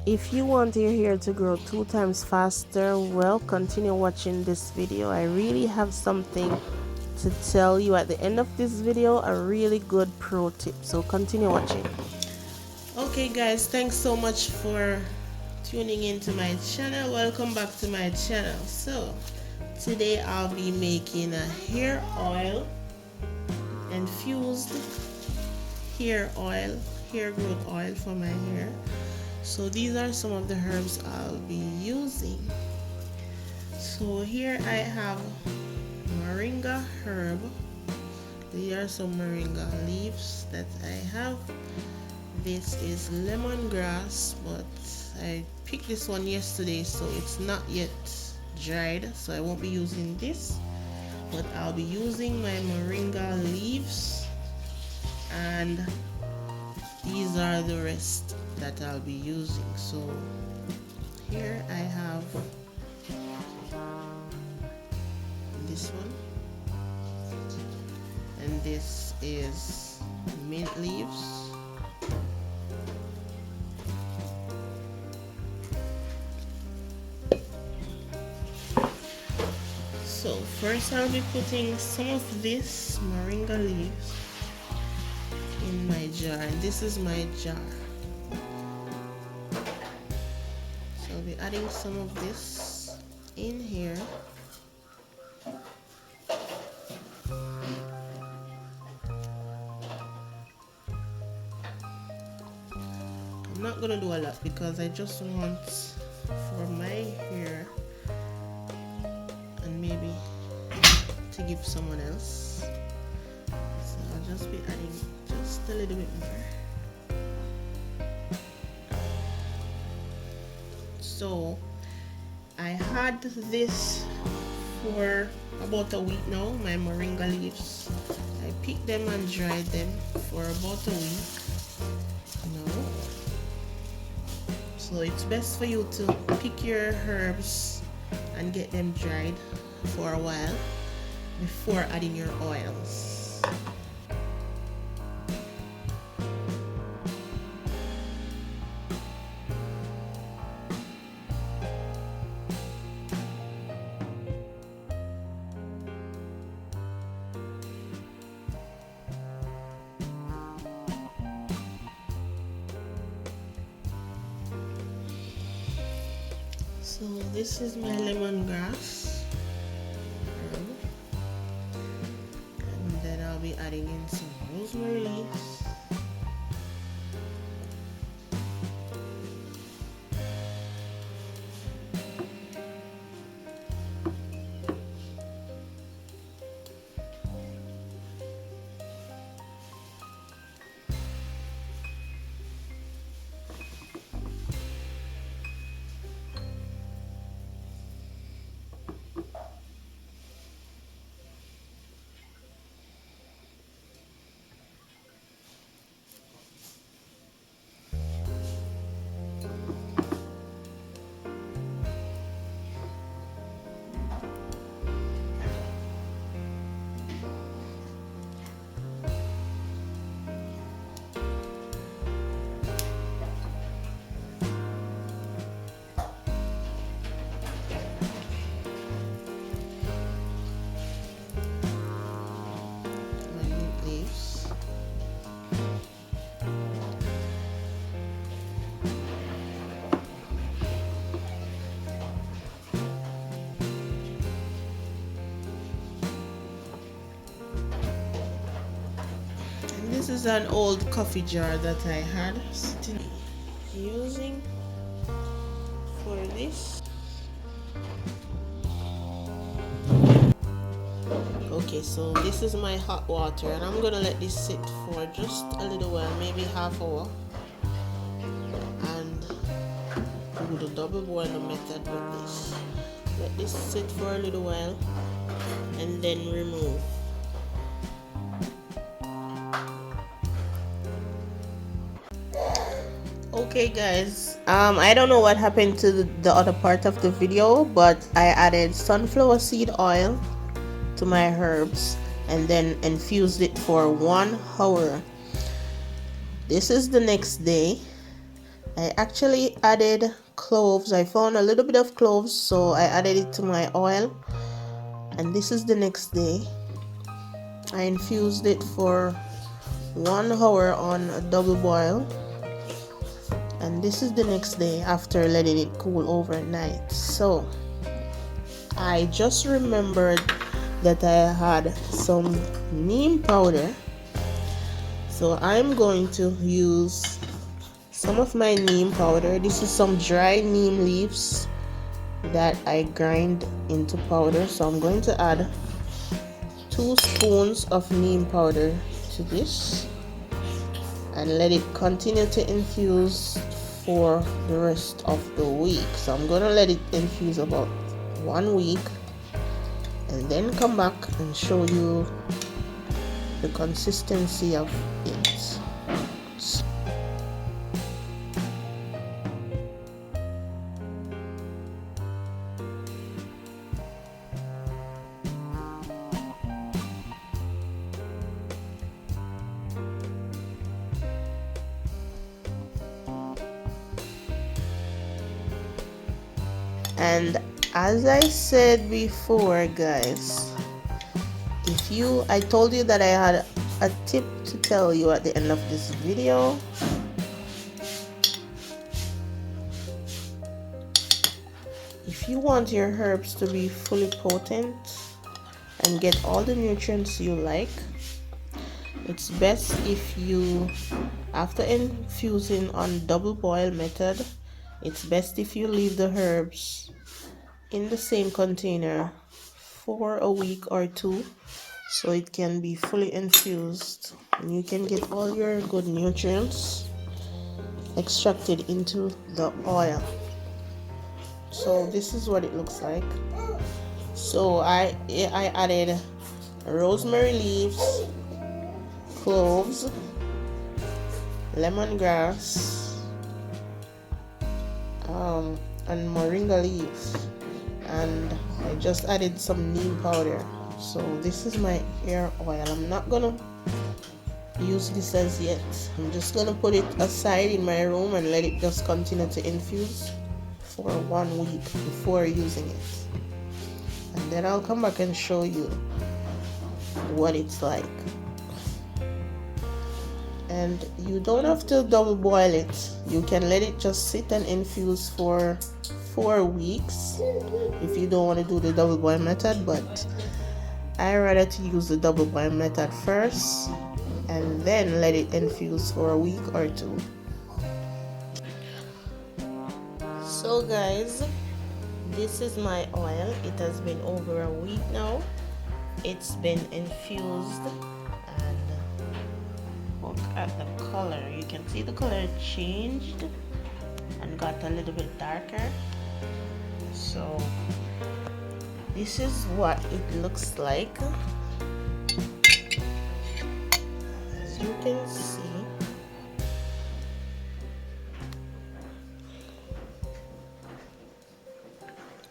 If you want your hair to grow 2 times faster, well, continue watching this video. I really have something to tell you at the end of this video, a really good pro tip, so continue watching. Okay guys, thanks so much for tuning into my channel. Welcome back to my channel. So today I'll be making a hair oil, infused hair oil, hair growth oil for my hair. So these are some of the herbs I'll be using. So here I have moringa herb. These are some moringa leaves that I have. This is lemongrass, but I picked this one yesterday, so it's not yet dried, so I won't be using this, but I'll be using my moringa leaves, and these are the rest that I'll be using. So here I have this one, and this is mint leaves. So first I'll be putting some of this moringa leaves in my jar, and this is my jar. So I'll be adding some of this in here. I'm not gonna do a lot because I just want for my hair and maybe to give someone else. So I'll just be adding just a little bit more. So I had this for about a week now, my moringa leaves. I picked them and dried them for about a week now. So it's best for you to pick your herbs and get them dried for a while before adding your oils. So this is my lemongrass herb, and then I'll be adding in some rosemary leaves. This is an old coffee jar that I had sitting using for this. Okay, so this is my hot water, and I'm gonna let this sit for just a little while, maybe half hour, and do the double boiler method with this. Let this sit for a little while and then remove. Okay guys, I don't know what happened to the other part of the video, but I added sunflower seed oil to my herbs and then infused it for 1 hour. This is the next day, I actually added cloves. I found a little bit of cloves, so I added it to my oil. And this is the next day. I infused it for 1 hour on a double boil. And this is the next day after letting it cool overnight. So I just remembered that I had some neem powder. So I'm going to use some of my neem powder. This is some dry neem leaves that I grind into powder. So I'm going to add 2 spoons of neem powder to this and let it continue to infuse for the rest of the week. So I'm going to let it infuse about 1 week and then come back and show you the consistency of it. And as I said before, guys, I told you that I had a tip to tell you at the end of this video. If you want your herbs to be fully potent and get all the nutrients you like, it's best if you, after infusing on double boil method, it's best if you leave the herbs in the same container for a week or 2 so it can be fully infused and you can get all your good nutrients extracted into the oil. So this is what it looks like. So I added rosemary leaves, cloves, lemongrass, and moringa leaves, and I just added some neem powder. So this is my hair oil. I'm not gonna use this as yet. I'm just gonna put it aside in my room and let it just continue to infuse for 1 week before using it, and then I'll come back and show you what it's like. And you don't have to double boil it. You can let it just sit and infuse for 4 weeks if you don't want to do the double boil method, but I rather to use the double boil method first and then let it infuse for a week or 2. So guys, this is my oil. It has been over a week now. It's been infused, and look at the color. You can see the color changed and got a little bit darker. So this is what it looks like. As you can see,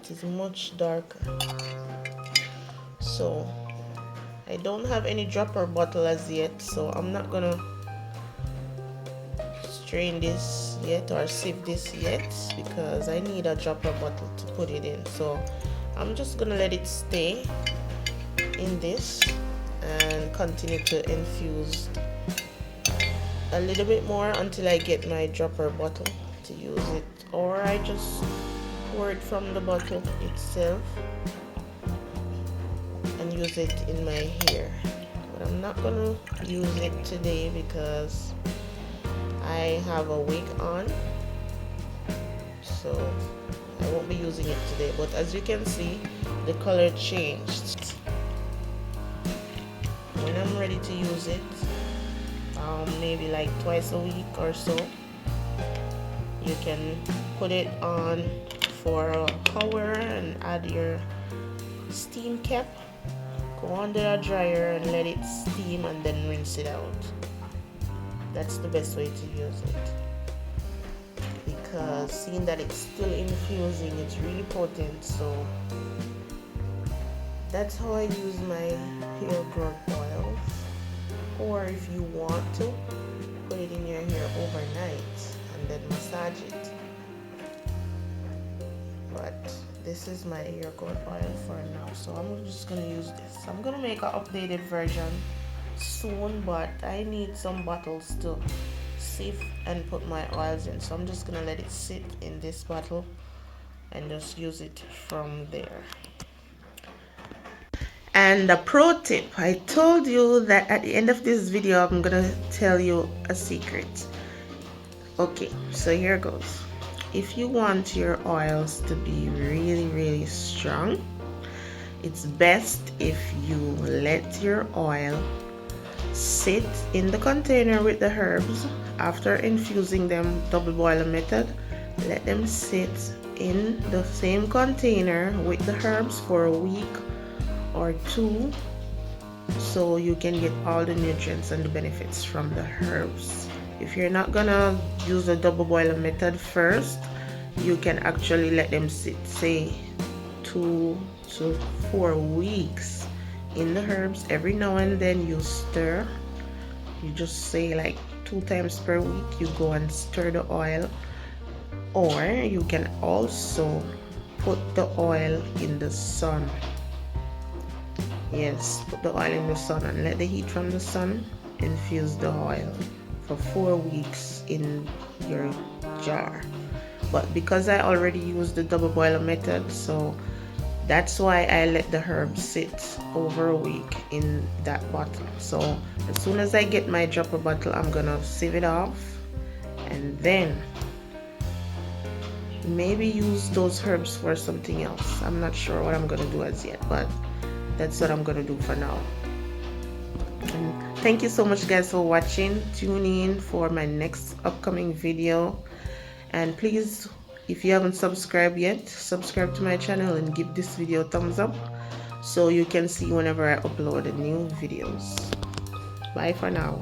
it is much darker. So I don't have any dropper bottle as yet, so I'm not gonna strain this yet or sieve this yet because I need a dropper bottle to put it in. So I'm just gonna let it stay in this and continue to infuse a little bit more until I get my dropper bottle to use it, or I just pour it from the bottle itself and use it in my hair. But I'm not gonna use it today because I have a wig on, so I won't be using it today. But as you can see, the color changed. When I'm ready to use it, maybe like twice a week or so, you can put it on for an hour and add your steam cap, go under a dryer and let it steam and then rinse it out. That's the best way to use it, because seeing that it's still infusing, it's really potent. So that's how I use my hair growth oils. Or if you want to, put it in your hair overnight and then massage it. But this is my hair growth oil for now, so I'm just gonna use this. I'm gonna make an updated version soon, but I need some bottles to sieve and put my oils in, so I'm just gonna let it sit in this bottle and just use it from there. And a pro tip, I told you that at the end of this video I'm gonna tell you a secret. Okay, so here goes. If you want your oils to be really strong, it's best if you let your oil sit in the container with the herbs. After infusing them double boiler method, let them sit in the same container with the herbs for a week or two, so you can get all the nutrients and the benefits from the herbs. If you're not gonna use the double boiler method first, you can actually let them sit, say 2 to 4 weeks in the herbs. Every now and then you stir. You just say like 2 times per week you go and stir the oil. Or you can also put the oil in the sun. Yes, put the oil in the sun and let the heat from the sun infuse the oil for 4 weeks in your jar. But because I already used the double boiler method, so that's why I let the herbs sit over a week in that bottle. So as soon as I get my dropper bottle, I'm gonna sieve it off and then maybe use those herbs for something else. I'm not sure what I'm gonna do as yet, but that's what I'm gonna do for now. And thank you so much guys for watching. Tune in for my next upcoming video, and please, if you haven't subscribed yet, subscribe to my channel and give this video a thumbs up so you can see whenever I upload new videos. Bye for now.